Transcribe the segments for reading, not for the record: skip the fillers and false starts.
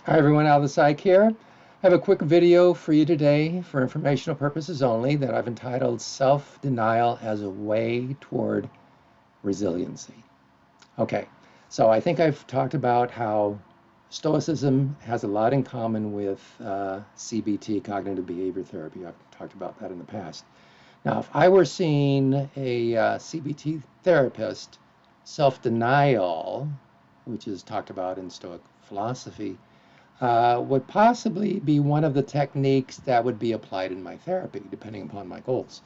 Hi everyone, Al the Psych here. I have a quick video for you today for informational purposes only that I've entitled Self-Denial as a Way Toward Resiliency. Okay, so I think I've talked about how Stoicism has a lot in common with CBT, cognitive behavior therapy. I've talked about that in the past. Now, if I were seeing a CBT therapist, self-denial, which is talked about in Stoic philosophy, would possibly be one of the techniques that would be applied in my therapy, depending upon my goals.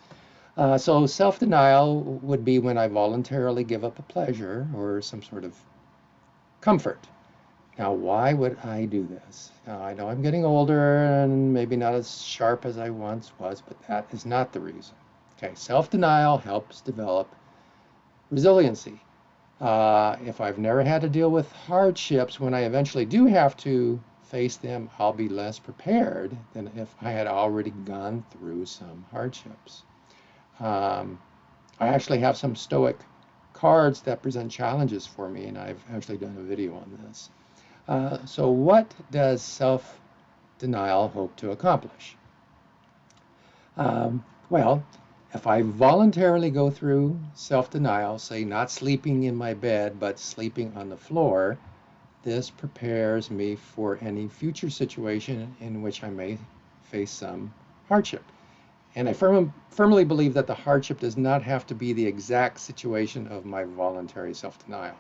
So self-denial would be when I voluntarily give up a pleasure or some sort of comfort. Now, why would I do this? Now, I know I'm getting older and maybe not as sharp as I once was, but that is not the reason. Okay, self-denial helps develop resiliency. If I've never had to deal with hardships, when I eventually do have to face them, I'll be less prepared than if I had already gone through some hardships. I actually have some Stoic cards that present challenges for me, and I've actually done a video on this. So what does self-denial hope to accomplish? Well, if I voluntarily go through self-denial, say not sleeping in my bed, but sleeping on the floor, this prepares me for any future situation in which I may face some hardship. And I firmly believe that the hardship does not have to be the exact situation of my voluntary self-denial.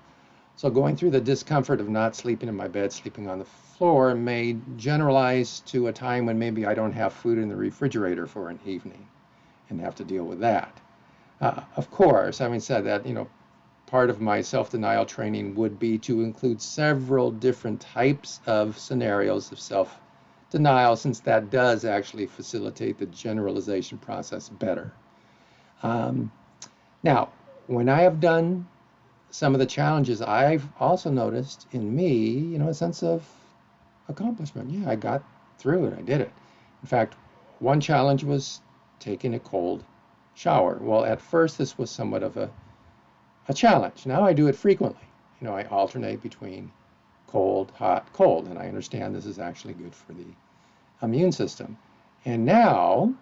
So going through the discomfort of not sleeping in my bed, sleeping on the floor, may generalize to a time when maybe I don't have food in the refrigerator for an evening and have to deal with that. Of course, having said that, part of my self-denial training would be to include several different types of scenarios of self-denial, since that does actually facilitate the generalization process better. Now, when I have done some of the challenges, I've also noticed in me, a sense of accomplishment. Yeah, I got through it. I did it. In fact, one challenge was taking a cold shower. Well, at first, this was somewhat of a challenge. Now I do it frequently. I alternate between cold, hot, cold, and I understand this is actually good for the immune system. And now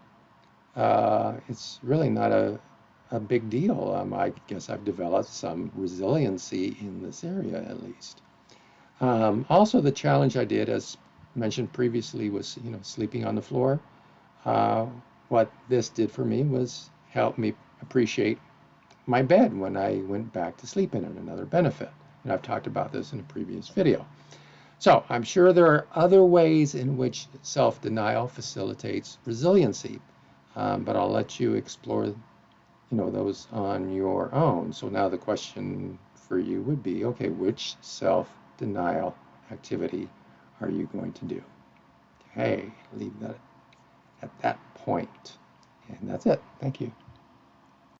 it's really not a big deal. I guess I've developed some resiliency in this area at least. Also, the challenge I did, as mentioned previously, was sleeping on the floor. What this did for me was help me appreciate my bed when I went back to sleep in it, another benefit. And I've talked about this in a previous video. So I'm sure there are other ways in which self-denial facilitates resiliency, but I'll let you explore those on your own. So now the question for you would be, okay, which self-denial activity are you going to do? Okay, leave that at that point. And that's it. Thank you.